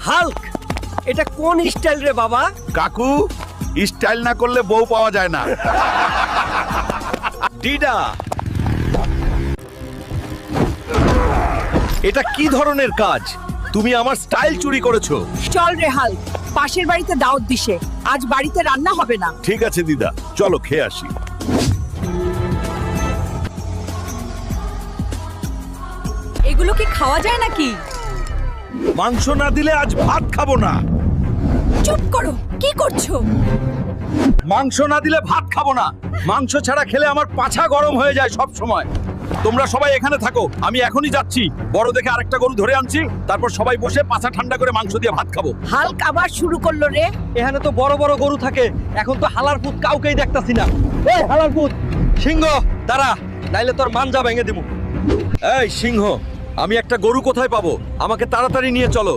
Hulk, এটা কোন style রে বাবা? কাকু, স্টাইল না করলে বউ পাওয়া যায় না। ডিডা, এটা কি ধরনের কাজ? তুমি আমার স্টাইল চুরি করেছো। চল রে হাল, পাশের বাড়িতে দাওয়াত দিছে, আজ বাড়িতে রান্না হবে না। ঠিক আছে দিদা, চলো খেয়ে আসি। এগুলো কি খাওয়া যায় নাকি? মাংস না দিলে আজ ভাত খাবো না। চুপ করো, কি করছো? মাংস না দিলে ভাত খাবো না। মাংস ছাড়া খেলে আমার পাছা গরম হয়ে যায় সব সময়। তোমরা সবাই এখানে থাকো, আমি এখনই যাচ্ছি। বড় দেখে আরেকটা গরু ধরে আনছি, তারপর সবাই বসে পাছা ঠান্ডা করে মাংস দিয়ে ভাত খাবো। হাল্ক আবার শুরু করলো রে। এখানে তো বড় বড় গরু থাকে, এখন তো হালার পুত কাউকেই দেখতাছি না। এই হালার পুত, সিংহ দাঁড়া, নাইলে তোর মাঞ্জা ভেঙে দিমু। এই সিংহ, আমি একটা গরু কোথায় পাবো? আমাকে তাড়াতাড়ি নিয়ে চলো।